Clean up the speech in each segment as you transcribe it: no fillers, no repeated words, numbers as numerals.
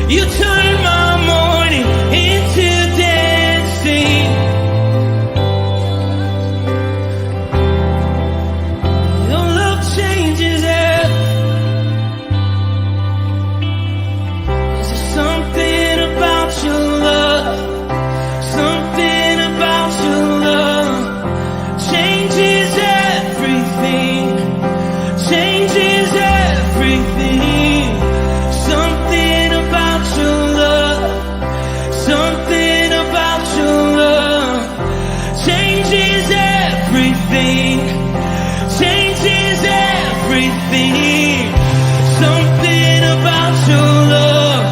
You turn my morning into dancing. Your love changes everything. There's something about your love. Something about your love changes everything. Changes everything. Something about your love. Something about your love changes everything. Changes everything. Something about your love.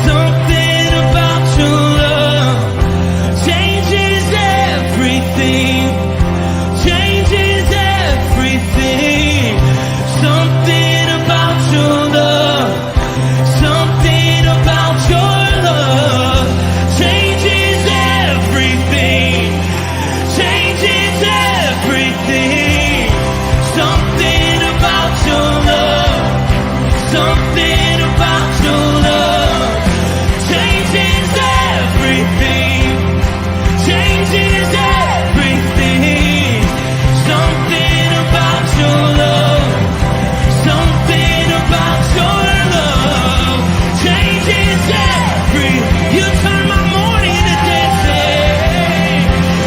Something about your love changes everything. Changes everything. Something about your love. Something about your love changes everything. Changes everything. Something about your love. Something about your love changes everything. Changes everything. Something about your love. Something about your love changes every. You turn my morning into dancing.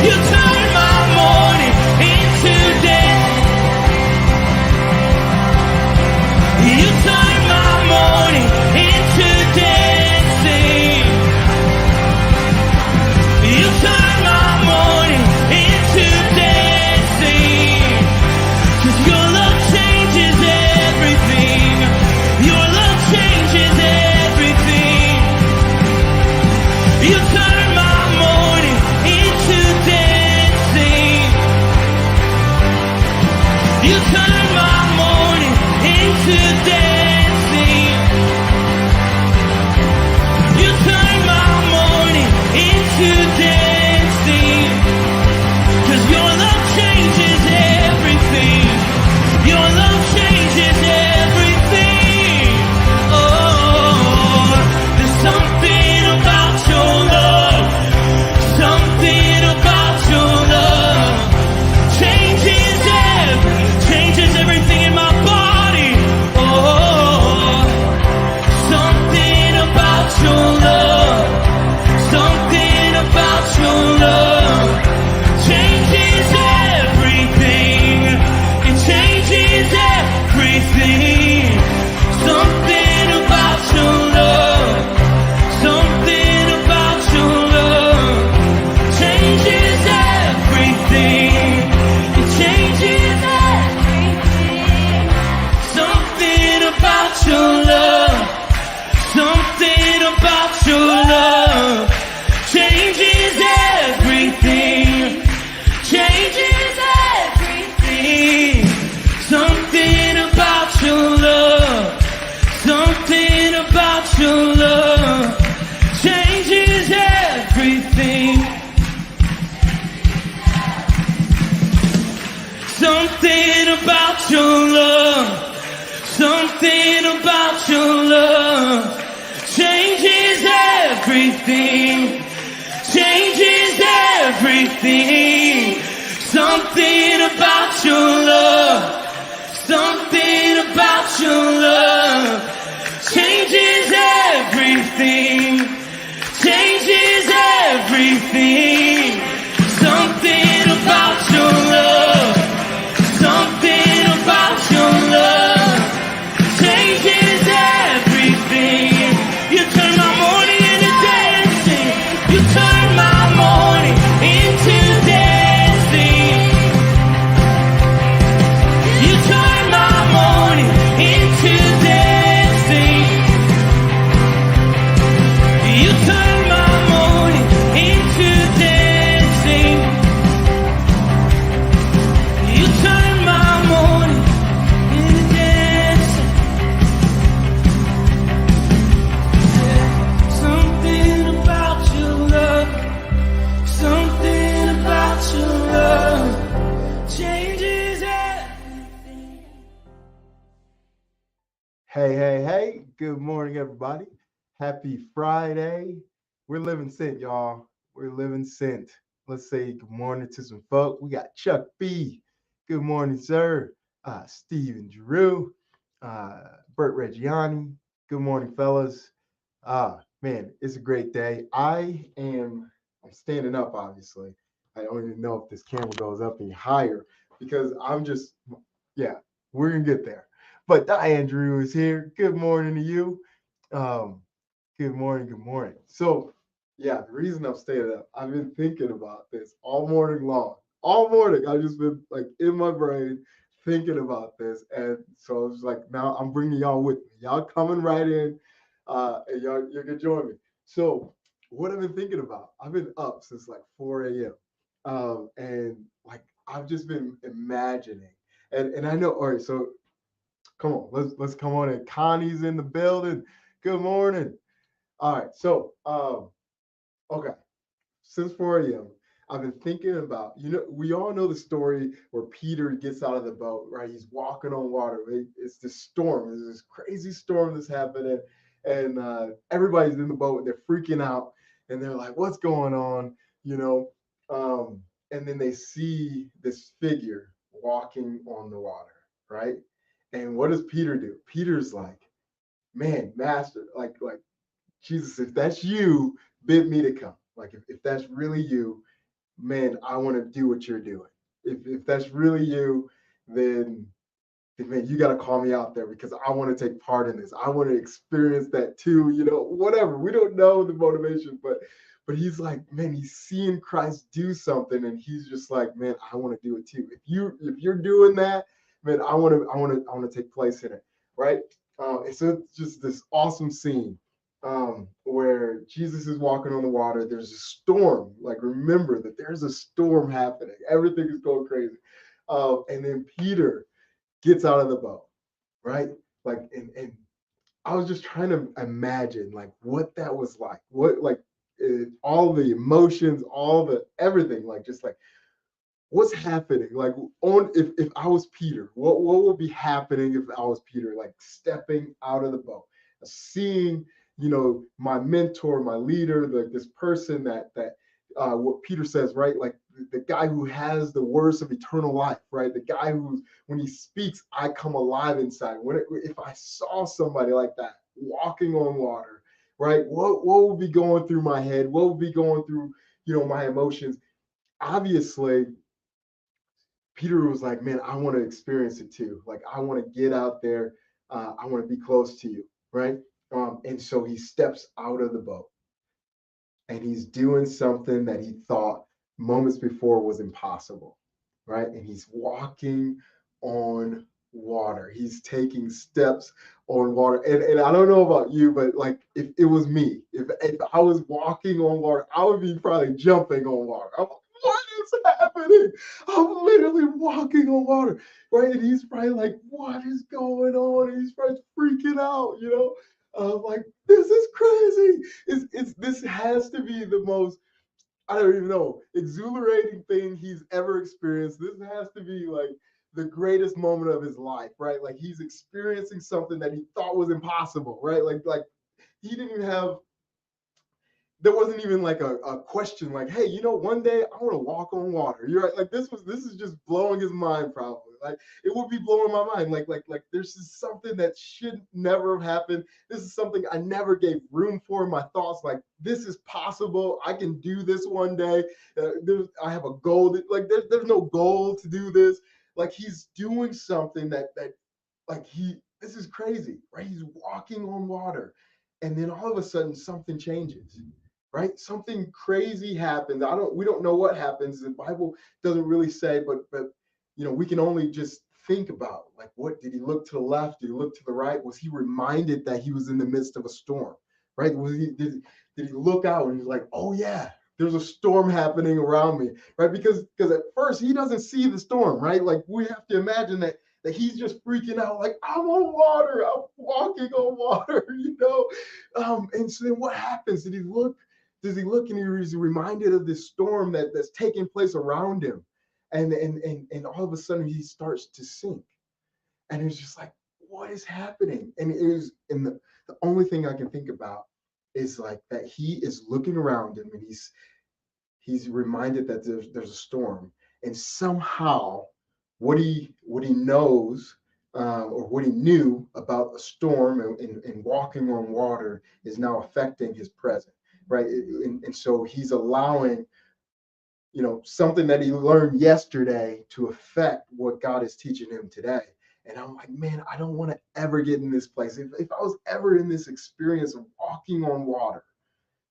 You turn my morning into dance. You turn my morning into dancing. You turn my morning into dancing. 'Cause your love changes everything. Your love changes everything. You turn my morning into dancing. You turn my morning into dancing. You turn my morning into dancing. 'Cause your love changes everything. Your love changes everything. Oh, there's something about your love. Something about your love changes everything in my body. Oh, something about your love. Something about your love changes everything. It changes everything. Something about your love. Something about your love changes everything. It changes everything. Something about your love. Something about your love changes everything. Changes everything. Something about your love. Something about your love changes everything. Something about your love. Something about your love changes everything. Changes everything. Something about your love. Something about your love changes everything. Changes everything. Something about your love. Something about your love changes everything. You turn my morning into dancing. You turn my morning into dancing. You turn my morning into dancing. You turn my morning into dancing. You turn my morning into dancing. Something about your love. Something about your love changes everything. Hey, hey, hey. Good morning, everybody. Happy Friday. We're living sent, y'all. We're living sent. Let's say good morning to some folk. We got Chuck B. Good morning, sir. Stephen Drew. Bert Reggiani. Good morning, fellas. Man, it's a great day. I'm standing up, obviously. I don't even know if this camera goes up any higher because yeah, we're gonna get there. But Diane Drew is here. Good morning to you. Um, Good morning. Good morning. So, yeah, the reason I'm staying up, I've been thinking about this all morning long. All morning, I've just been like in my brain thinking about this, and so I was like, now I'm bringing y'all with me. Y'all coming right in, and you can join me. So, what I've been thinking about, I've been up since like 4 a.m. And like I've just been imagining, and I know. All right, so come on, let's come on in. Connie's in the building. Good morning. All right, so okay, since 4 a.m., I've been thinking about, we all know the story where Peter gets out of the boat, right? He's walking on water. It's this storm. There's this crazy storm that's happening, and everybody's in the boat and they're freaking out, and they're like, "What's going on?" You know, and then they see this figure walking on the water, right? And what does Peter do? Peter's like, "Man, master, like." Jesus, if that's you, bid me to come. Like if that's really you, man, I want to do what you're doing. If that's really you, then man, you got to call me out there because I want to take part in this. I want to experience that too. Whatever. We don't know the motivation, but he's like, man, he's seeing Christ do something, and he's just like, man, I want to do it too. If you're doing that, man, I want to take place in it, right? And so it's just this awesome scene where Jesus is walking on the water. There's a storm. Like, remember that there's a storm happening. Everything is going crazy. And then Peter gets out of the boat, right? Like, and I was just trying to imagine like what that was like, what like all the emotions, all the everything, like just like what's happening, like on if I was Peter, what would be happening if I was Peter, like stepping out of the boat, seeing my mentor, my leader, this person that what Peter says, right? Like the guy who has the words of eternal life, right? The guy who's when he speaks, I come alive inside. If I saw somebody like that walking on water, right? What would be going through my head? What would be going through my emotions? Obviously, Peter was like, man, I want to experience it too. Like, I want to get out there. I want to be close to you, right? And so he steps out of the boat and he's doing something that he thought moments before was impossible, right? And he's walking on water. He's taking steps on water. And I don't know about you, but like if it was me, if I was walking on water, I would be probably jumping on water. I'm like, what is happening? I'm literally walking on water, right? And he's probably like, what is going on? And he's probably freaking out, like, this is crazy. This has to be the most, I don't even know, exhilarating thing he's ever experienced. This has to be like the greatest moment of his life, right? Like he's experiencing something that he thought was impossible, right? Like he didn't even have there wasn't even like a question like, hey, one day I want to walk on water. You're right. Like this is just blowing his mind probably. Like it would be blowing my mind. Like this is something that should never have happened. This is something I never gave room for in my thoughts. Like this is possible. I can do this one day. I have a goal. There's no goal to do this. Like he's doing something that like this is crazy, right? He's walking on water. And then all of a sudden something changes, right? Something crazy happens. We don't know what happens. The Bible doesn't really say, but we can only just think about like what did he look to the left? Did he look to the right? Was he reminded that he was in the midst of a storm? Right? Did he look out and he's like, oh yeah, there's a storm happening around me, right? Because at first he doesn't see the storm, right? Like we have to imagine that he's just freaking out, like I'm on water, I'm walking on water, And so then what happens? Does he look and he's reminded of this storm that's taking place around him, and all of a sudden he starts to sink, and it's just like, what is happening? And it was, and the only thing I can think about is like that he is looking around him and he's reminded that there's a storm, and somehow what he knows or what he knew about a storm and walking on water is now affecting his present, right? And so he's allowing, you know, something that he learned yesterday to affect what God is teaching him today. And I'm like, man, I don't want to ever get in this place. If I was ever in this experience of walking on water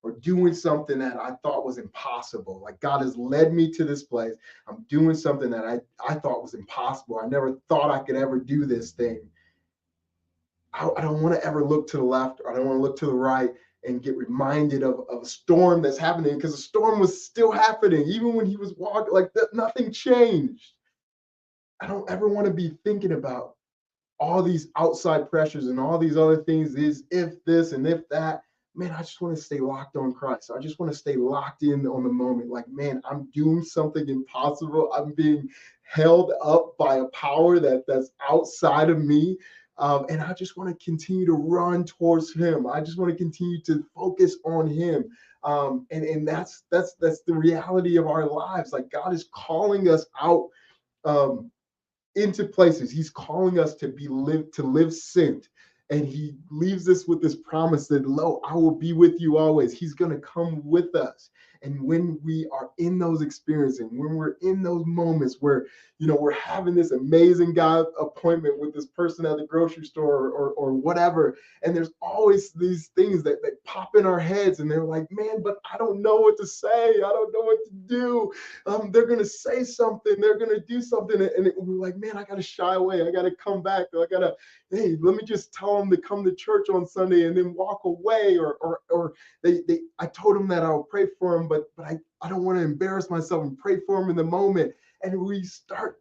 or doing something that I thought was impossible, like God has led me to this place, I'm doing something that I thought was impossible. I never thought I could ever do this thing. I don't want to ever look to the left, or I don't want to look to the right and get reminded of a storm that's happening, because the storm was still happening even when he was walking, like that, nothing changed. I don't ever want to be thinking about all these outside pressures and all these other things, is if this and if that. Man, I just want to stay locked on Christ. I just want to stay locked in on the moment. Like, man, I'm doing something impossible. I'm being held up by a power that's outside of me. And I just want to continue to run towards him. I just want to continue to focus on him. And that's the reality of our lives. Like, God is calling us out into places. He's calling us to live sent. And he leaves us with this promise that, lo, I will be with you always. He's going to come with us. And when we are in those experiences, when we're in those moments where, you know, we're having this amazing God appointment with this person at the grocery store or whatever, and there's always these things that pop in our heads, and they're like, man, but I don't know what to say. I don't know what to do. They're going to say something. They're going to do something. And we're like, man, I got to shy away. I got to come back. I got to, hey, let me just tell them to come to church on Sunday and then walk away. Or I told them that I'll pray for them, but I don't want to embarrass myself and pray for them in the moment. And we start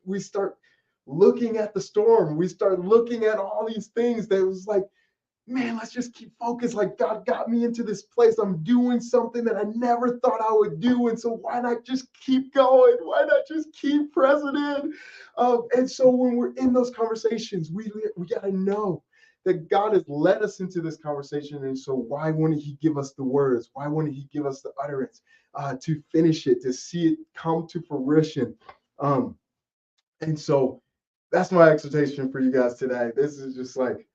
looking at the storm. We start looking at all these things that was like, man, let's just keep focused. Like, God got me into this place. I'm doing something that I never thought I would do. And so why not just keep going? Why not just keep pressing in? And so when we're in those conversations, we got to know that God has led us into this conversation. And so why wouldn't he give us the words? Why wouldn't he give us the utterance to finish it, to see it come to fruition? And so that's my exhortation for you guys today. This is just like,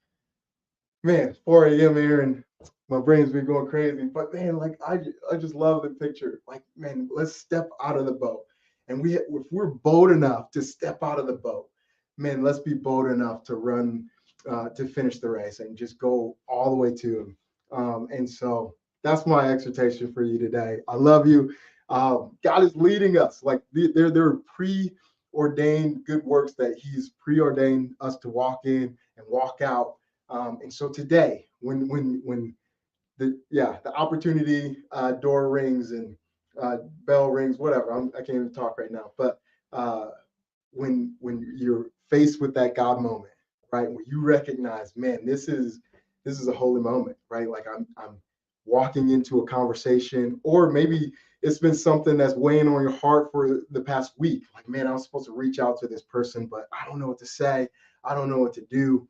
man, 4 a.m. here and my brain's been going crazy. But man, like I just love the picture. Like, man, let's step out of the boat. And if we're bold enough to step out of the boat, man, let's be bold enough to run, to finish the race and just go all the way to him. And so that's my exhortation for you today. I love you. God is leading us. Like, there are preordained good works that he's preordained us to walk in and walk out. And so today, when the opportunity door rings and bell rings, whatever, I can't even talk right now. But when you're faced with that God moment, right, when you recognize, man, this is a holy moment, right? Like I'm walking into a conversation, or maybe it's been something that's weighing on your heart for the past week. Like, man, I was supposed to reach out to this person, but I don't know what to say. I don't know what to do.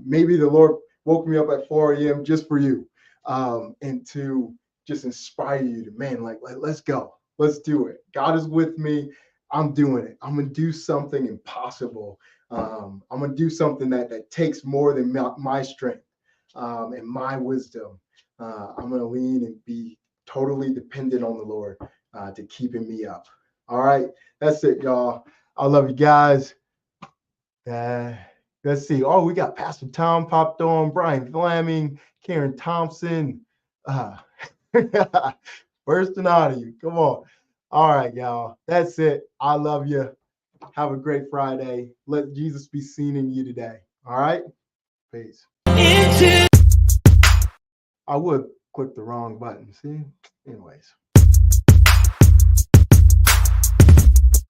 Maybe the Lord woke me up at 4 a.m. just for you, and to just inspire you to, man, like let's go. Let's do it. God is with me. I'm doing it. I'm going to do something impossible. I'm going to do something that takes more than my strength and my wisdom. I'm going to lean and be totally dependent on the Lord to keeping me up. All right. That's it, y'all. I love you guys. Let's see. Oh, we got Pastor Tom popped on, Brian Fleming, Karen Thompson. Bursting out of you. Come on. All right, y'all. That's it. I love you. Have a great Friday. Let Jesus be seen in you today. All right? Peace. I would click the wrong button. See? Anyways.